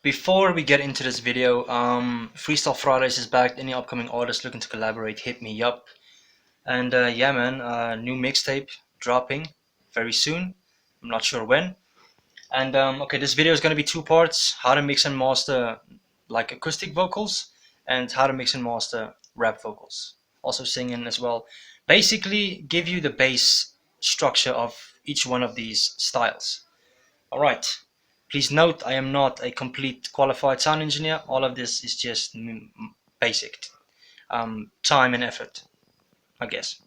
Before we get into this video, Freestyle Fridays is back. Any upcoming artists looking to collaborate, hit me up. And yeah, man, new mixtape dropping very soon. I'm not sure when. And okay, this video is going to be two parts: how to mix and master like acoustic vocals, and how to mix and master rap vocals. Also singing as well. Basically, give you the base structure of each one of these styles. All right. Please note, I am not a complete qualified sound engineer. All of this is just basic time and effort, I guess.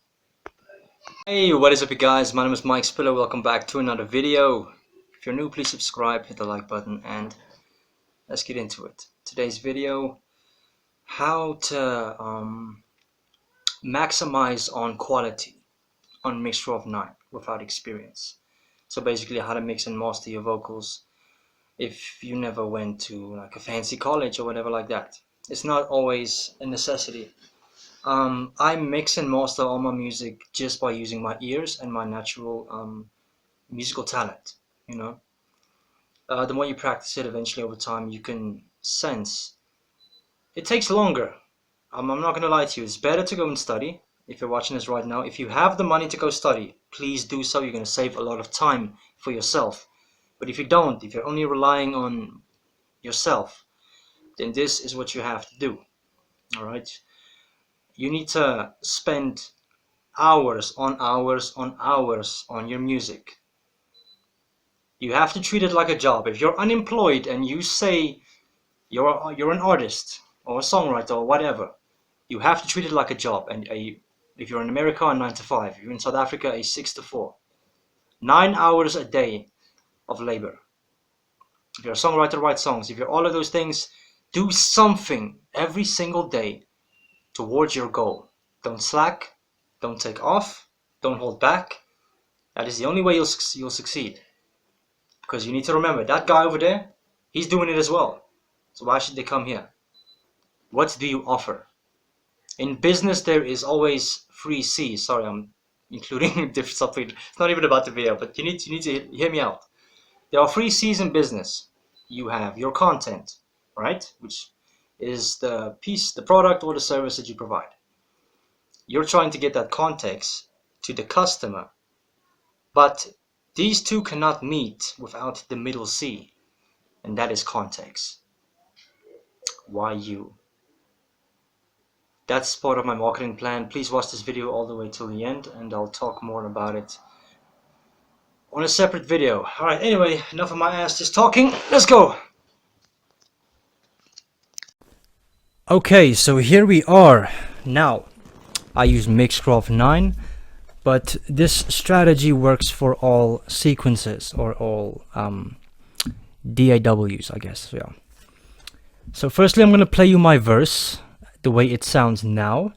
Hey, what is up, you guys? My name is Mike Spiller. Welcome back to another video. If you're new, please subscribe, hit the like button, and let's get into it. Today's video: how to maximize on quality on Mixcraft 9 without experience. So basically, how to mix and master your vocals if you never went to like a fancy college or whatever like that. It's not always a necessity. I mix and master all my music just by using my ears and my natural musical talent, you know. The more you practice it, eventually over time you can sense. It takes longer. I'm not gonna lie to you, it's better to go and study. If you're watching this right now, if you have the money to go study, please do so. You're gonna save a lot of time for yourself. But if you don't, if you're only relying on yourself, then this is what you have to do. All right? You need to spend hours on hours on hours on your music. You have to treat it like a job. If you're unemployed and you say you're an artist or a songwriter or whatever, you have to treat it like a job. And if you're in America, a 9 to 5. If you're in South Africa, a 6 to 4. 9 hours a day of labor. If you're a songwriter, write songs. If you're all of those things, do something every single day towards your goal. Don't slack, don't take off, don't hold back. That is the only way you'll succeed. Because you need to remember, that guy over there, he's doing it as well. So why should they come here? What do you offer? In business, there is always 3 C's. Sorry, I'm including different something. It's not even about the video, but you need to hear me out. There are 3 C's in business. You have your content, right? Which is the piece, the product or the service that you provide. You're trying to get that context to the customer. But these two cannot meet without the middle C, and that is context. Why you? That's part of my marketing plan. Please watch this video all the way till the end, and I'll talk more about it on a separate video. Alright, anyway, enough of my ass just talking. Let's go! Okay, so here we are. Now, I use Mixcraft 9, but this strategy works for all sequences or all DAWs, I guess, yeah. So firstly, I'm going to play you my verse, the way it sounds now.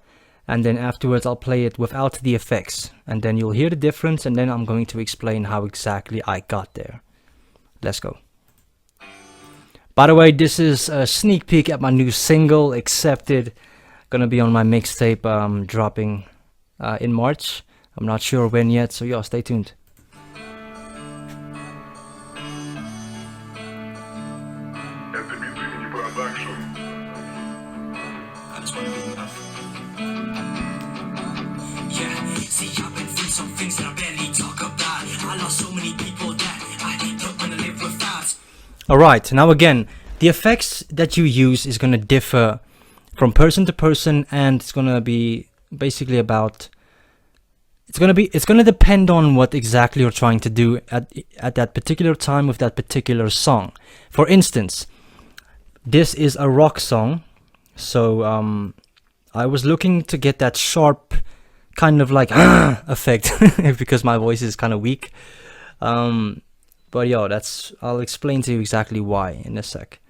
And then afterwards I'll play it without the effects, and then you'll hear the difference, and then I'm going to explain how exactly I got there. Let's go. By the way, this is a sneak peek at my new single, Accepted. Gonna be on my mixtape dropping in March. I'm not sure when yet, so yeah, stay tuned. Alright, now again, the effects that you use is going to differ from person to person, and it's going to be basically about, it's going to depend on what exactly you're trying to do at that particular time with that particular song. For instance, this is a rock song, so I was looking to get that sharp kind of like effect because my voice is kind of weak. But yeah, I'll explain to you exactly why in a sec.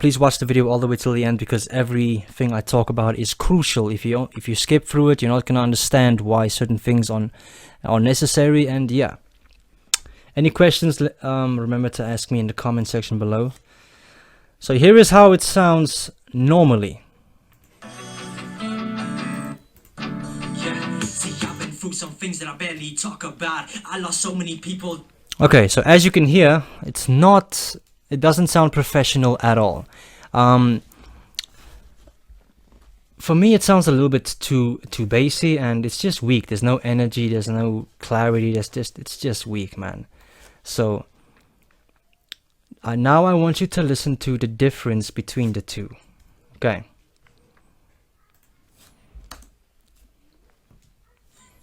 Please watch the video all the way till the end, because everything I talk about is crucial. If you skip through it, you're not gonna understand why certain things are necessary. And yeah, any questions? Remember to ask me in the comment section below. So here is how it sounds normally. Some things that I barely talk about. I lost so many people. Okay, so as you can hear, it's not It doesn't sound professional at all. For me, it sounds a little bit too bassy, and it's just weak. There's no energy, there's no clarity. It's just weak, man. So now I want you to listen to the difference between the two. Okay.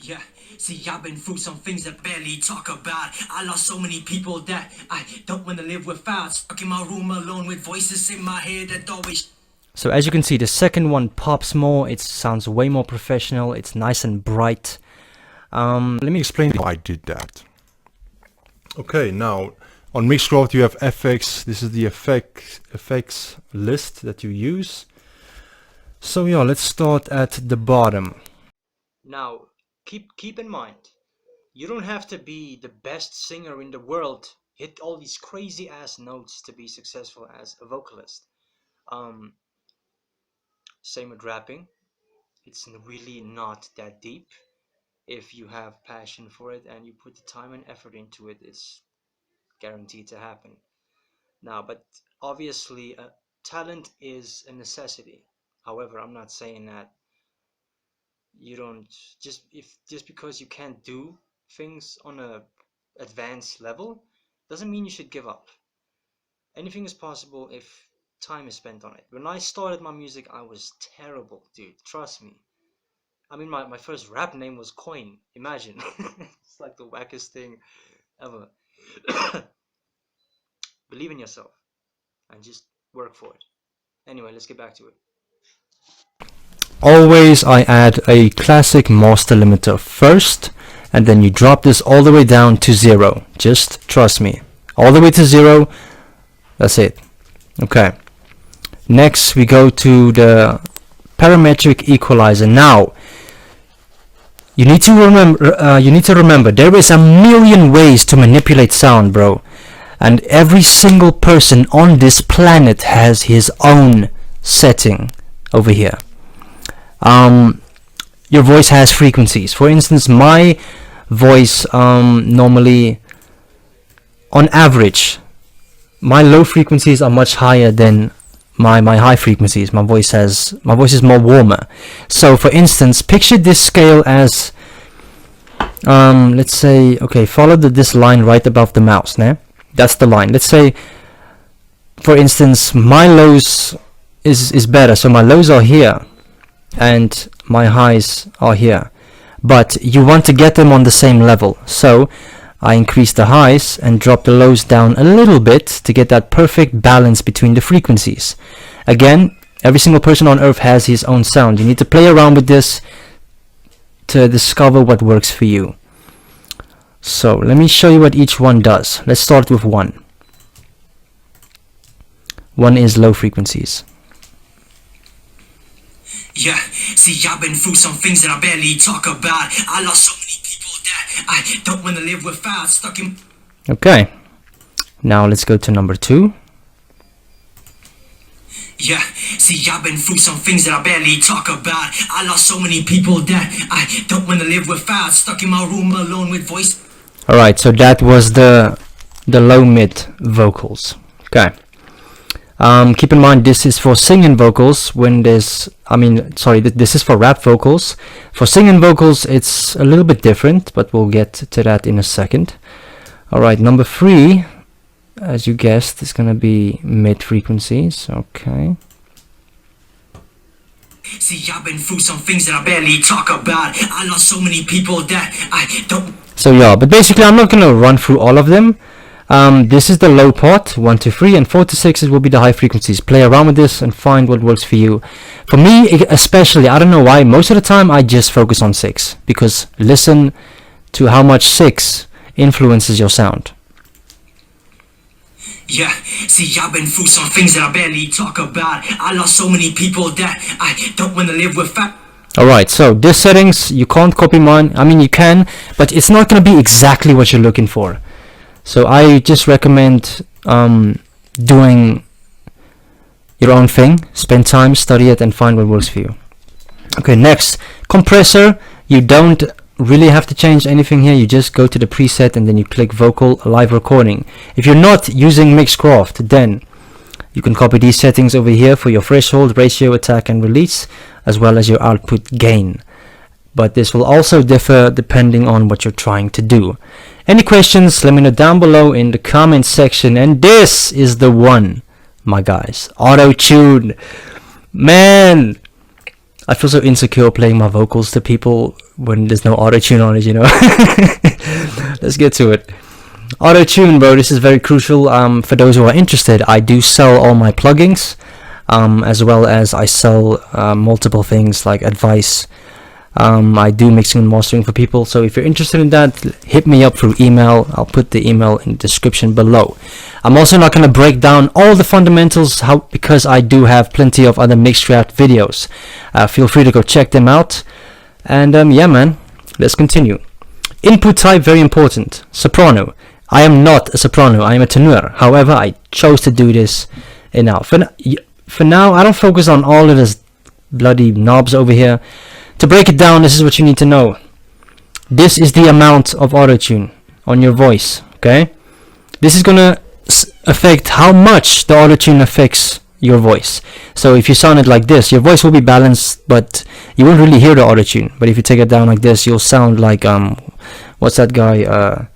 Yeah, see, I've been through some things that barely talk about. I lost so many people that I don't want to live without. Stuck in my room alone with voices in my head that always... So as you can see, the second one pops more. It sounds way more professional. It's nice and bright. Let me explain how I did that. Okay, now on Mixcraft you have effects. This is the effects list that you use. So yeah, let's start at the bottom. Now, keep in mind, you don't have to be the best singer in the world, hit all these crazy ass notes to be successful as a vocalist. Same with rapping. It's really not that deep. If you have passion for it and you put the time and effort into it, it's guaranteed to happen. Now, but obviously, talent is a necessity. However, I'm not saying that you don't just because you can't do things on a advanced level doesn't mean you should give up. Anything is possible if time is spent on it. When I started my music, I was terrible, dude. Trust me. I mean, my first rap name was Coin. Imagine. It's like the wackest thing ever. Believe in yourself and just work for it. Anyway, let's get back to it. Always I add a classic master limiter first, and then you drop this all the way down to 0. Just trust me. All the way to 0. That's it. Okay. Next we go to the parametric equalizer. Now you need to remember there is a million ways to manipulate sound, bro. And every single person on this planet has his own setting over here. Your voice has frequencies. For instance, my voice normally, on average, my low frequencies are much higher than my high frequencies. My voice is more warmer. So for instance, picture this scale as let's say, okay, follow this line right above the mouse. Nah? That's the line. Let's say, for instance, my lows is better, so my lows are here and my highs are here, but you want to get them on the same level, so I increase the highs and drop the lows down a little bit to get that perfect balance between the frequencies. Again, every single person on earth has his own sound. You need to play around with this to discover what works for you. So let me show you what each one does. Let's start with 1. 1 is low frequencies. Yeah, see, I've been through some things that I barely talk about. I lost so many people that I don't want to live without. Stuck in... Okay, now let's go to number 2. Yeah, see, I've been through some things that I barely talk about. I lost so many people that I don't want to live without. Stuck in my room alone with voice... Alright, so that was the low mid vocals. Okay. Keep in mind this is for singing vocals. This is for rap vocals. For singing vocals it's a little bit different, but we'll get to that in a second. Alright, number 3, as you guessed, is gonna be mid frequencies. Okay. See, I've been through some things that I barely talk about. I lost so many people that I don't... So yeah, but basically I'm not gonna run through all of them. This is the low part, 1 to 3, and 4 to 6 will be the high frequencies. Play around with this and find what works for you. For me especially, I don't know why, most of the time I just focus on 6, because listen to how much 6 influences your sound. Yeah, see, I've been through some things that I barely talk about. I lost so many people that I don't want to live without. Alright, so these settings, you can't copy mine. I mean, you can, but it's not going to be exactly what you're looking for. So I just recommend doing your own thing. Spend time, study it, and find what works for you. Okay, next, compressor. You don't really have to change anything here. You just go to the preset and then you click vocal live recording. If you're not using Mixcraft, then you can copy these settings over here for your threshold, ratio, attack and release, as well as your output gain. But this will also differ depending on what you're trying to do. Any questions, let me know down below in the comment section. And this is the one, my guys, auto-tune. Man, I feel so insecure playing my vocals to people when there's no auto-tune on it, you know. Let's get to it. Auto-tune, bro, this is very crucial. For those who are interested, I do sell all my plugins, as well as I sell multiple things like advice. I do mixing and mastering for people, so if you're interested in that, hit me up through email. I'll put the email in the description below. I'm also not going to break down all the fundamentals because I do have plenty of other Mixcraft videos. Feel free to go check them out. And yeah, man, let's continue. Input type, very important. Soprano. I am not a soprano, I am a tenor. However, I chose to do this now. For now, I don't focus on all of this bloody knobs over here. To break it down, this is what you need to know. This is the amount of auto-tune on your voice, okay? This is gonna affect how much the auto-tune affects your voice. So if you sound it like this, your voice will be balanced, but you won't really hear the auto-tune. But if you take it down like this, you'll sound like what's that guy?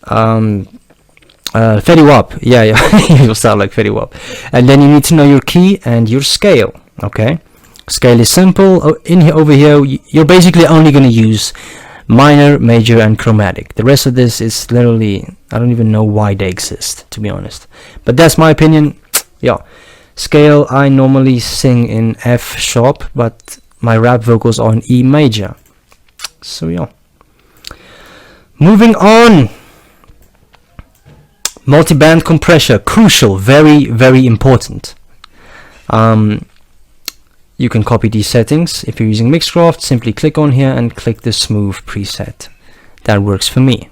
Fetty Wap. Yeah, you'll sound like Fetty Wap. And then you need to know your key and your scale, okay? Scale is simple. In here, over here, you're basically only going to use minor, major, and chromatic. The rest of this is literally, I don't even know why they exist, to be honest. But that's my opinion. Yeah. Scale, I normally sing in F sharp, but my rap vocals are in E major. So yeah. Moving on. Multi-band compressor, crucial, very, very important. You can copy these settings. If you're using Mixcraft, simply click on here and click the smooth preset. That works for me.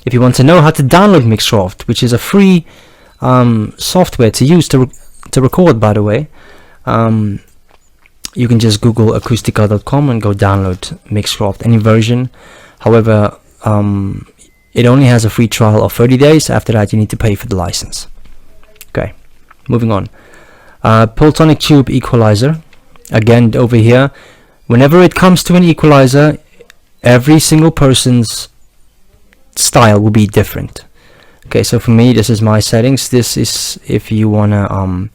If you want to know how to download Mixcraft, which is a free software to use to record, by the way, you can just Google acoustica.com and go download Mixcraft, any version. However, it only has a free trial of 30 days. After that, you need to pay for the license. Okay, moving on. Pultonic tube equalizer. Again, over here, whenever it comes to an equalizer, every single person's style will be different. Okay, so for me, this is my settings. This is if you wanna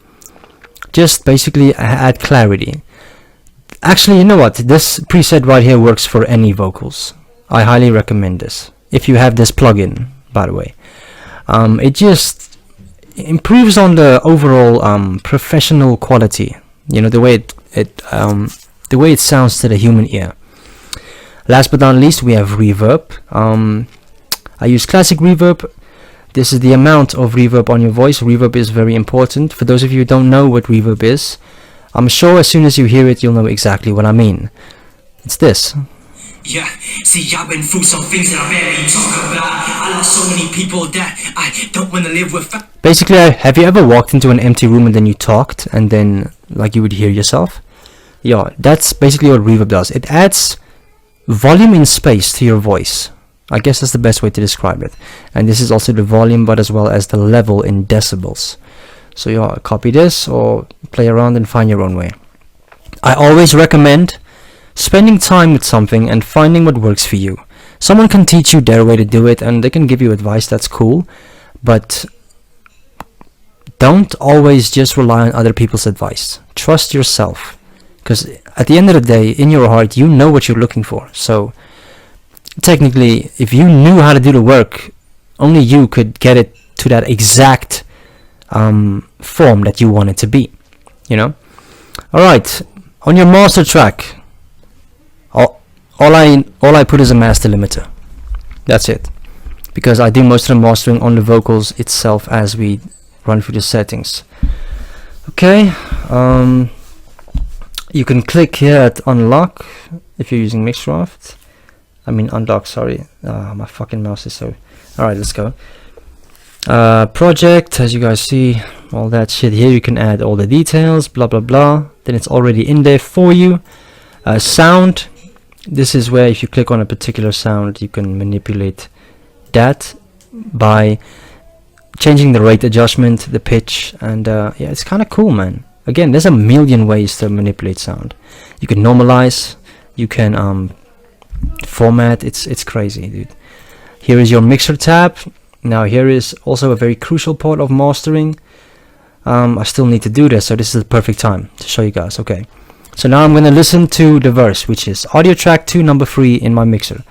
just basically add clarity. Actually, you know what? This preset right here works for any vocals. I highly recommend this. If you have this plugin, by the way, it just improves on the overall professional quality. You know, the way it sounds to the human ear. Last but not least, we have reverb. I use classic reverb. This is the amount of reverb on your voice. Reverb is very important. For those of you who don't know what reverb is, I'm sure as soon as you hear it, you'll know exactly what I mean. It's this. Yeah, see, I've been through some things that I barely talk about. I lost so many people that I don't want to live with. Basically, have you ever walked into an empty room and then you talked and then like you would hear yourself? Yeah, that's basically what reverb does. It adds volume and space to your voice. I guess that's the best way to describe it. And this is also the volume, but as well as the level in decibels. So yeah, copy this or play around and find your own way. I always recommend spending time with something and finding what works for you. Someone can teach you their way to do it and they can give you advice, that's cool, but don't always just rely on other people's advice. Trust yourself, because at the end of the day, in your heart, you know what you're looking for. So technically, if you knew how to do the work, only you could get it to that exact form that you want it to be, you know. Alright, on your master track, all I put is a master limiter. That's it, because I do most of the mastering on the vocals itself as we run through the settings. Okay, you can click here at unlock if you're using Mixcraft. I mean unlock, sorry. My fucking mouse is so... Alright, let's go. Project, as you guys see, all that shit here, you can add all the details, blah blah blah. Then it's already in there for you. Sound, This is where if you click on a particular sound, you can manipulate that by changing the rate adjustment, the pitch, and yeah, it's kind of cool, man. Again, there's a million ways to manipulate sound. You can normalize, you can format. It's crazy, dude. Here is your mixer tab. Now here is also a very crucial part of mastering. I still need to do this, so this is the perfect time to show you guys. Okay, so now I'm gonna listen to the verse, which is audio track 2 number 3 in my mixer,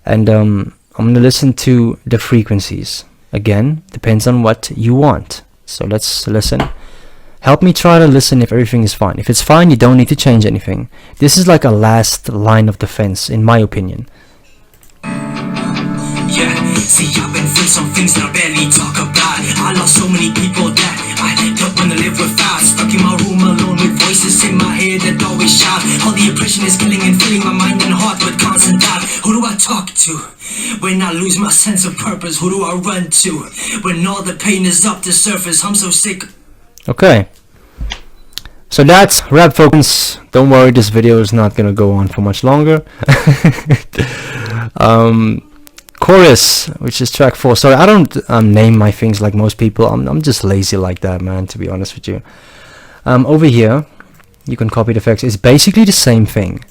and I'm gonna listen to the frequencies. Again, depends on what you want. So let's listen. Help me try to listen if everything is fine. If it's fine, you don't need to change anything. This is like a last line of defense, in my opinion. Yeah, see, I've been through some things that I barely talk about. I lost so many people that I don't wanna live without. Stuck in my room alone with voices in my head that always shout. All the oppression is killing and filling my mind and heart with constant doubt. Who do I talk to when I lose my sense of purpose? Who do I run to when all the pain is up the surface? I'm so sick. Okay. So that's rap focus. Don't worry, this video is not gonna go on for much longer. Chorus, which is track 4. Sorry, I don't name my things like most people. I'm just lazy like that, man, to be honest with you. Over here, you can copy the effects. It's basically the same thing,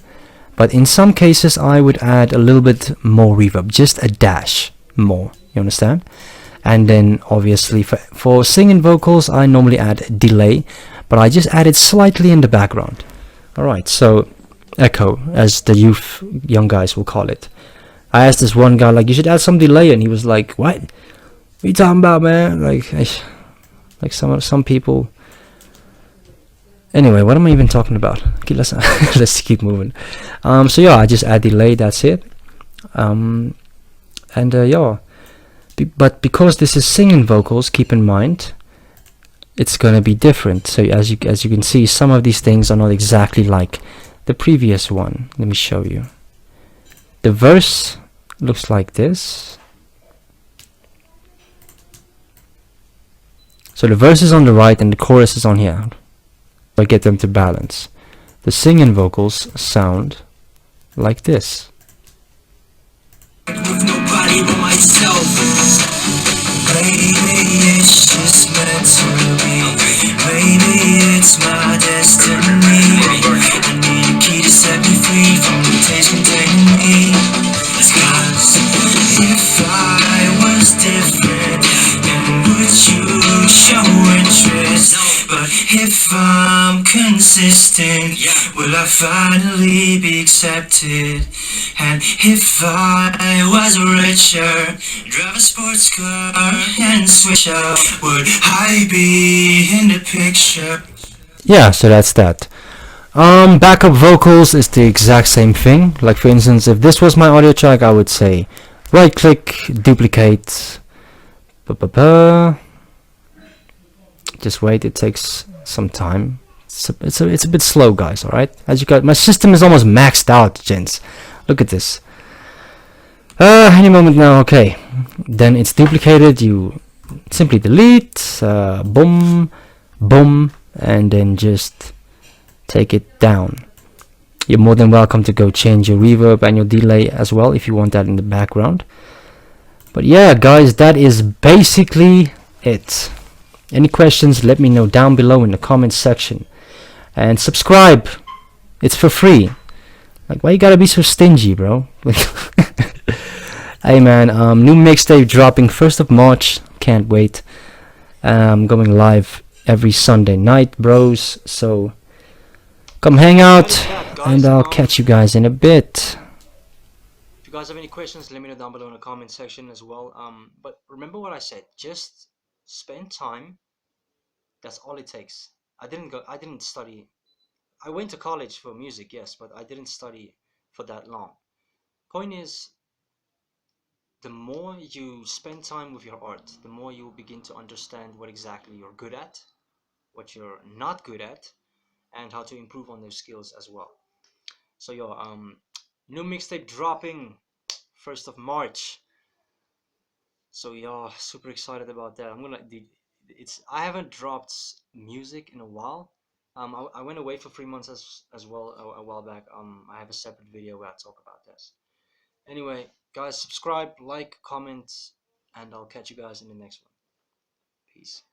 but in some cases I would add a little bit more reverb, just a dash more, you understand? And then obviously for singing vocals I normally add delay, but I just add it slightly in the background. Alright, so echo, as the young guys will call it. I asked this one guy, like, you should add some delay, and he was like, what are you talking about, man? Like some people. Anyway, what am I even talking about? Okay, let's keep moving. So yeah, I just add delay, that's it. Yeah, but because this is singing vocals, keep in mind it's gonna be different. So as you can see, some of these things are not exactly like the previous one. Let me show you. The verse looks like this. So the verse is on the right and the chorus is on here. I get them to balance. The singing vocals sound like this. With nobody but myself. Maybe it's just meant to be. Maybe it's my destiny. I need a key to set me free from the taste containing me. Cause if I was different, then would you show interest? But if I'm consistent, will I finally be accepted? And if I was richer, drive a sports car and switch up, would I be in the picture? Yeah, so that's that. Backup vocals is the exact same thing. Like for instance, if this was my audio track, I would say right click, duplicate. Just wait, it takes some time. It's a bit slow, guys. All right, as you got, my system is almost maxed out, gents. Look at this. Any moment now. Okay, then it's duplicated. You simply delete, boom, boom, and then just take it down. You're more than welcome to go change your reverb and your delay as well if you want that in the background. But yeah, guys, that is basically it. Any questions, let me know down below in the comments section. And subscribe. It's for free. Like, why you gotta be so stingy, bro? Hey man, new mixtape dropping 1st of March. Can't wait. I'm going live every Sunday night, bros. So come hang out, and I'll catch you guys in a bit. If you guys have any questions, let me know down below in the comment section as well. But remember what I said. Just spend time. That's all it takes. I didn't study. I went to college for music, yes, but I didn't study for that long. Point is, the more you spend time with your art, the more you will begin to understand what exactly you're good at, what you're not good at, and how to improve on those skills as well. So yo, new mixtape dropping 1st of March. So yeah, super excited about that. I haven't dropped music in a while, I went away for 3 months as well a while back. I have a separate video where I talk about this. Anyway, guys, subscribe, like, comment, and I'll catch you guys in the next one. Peace.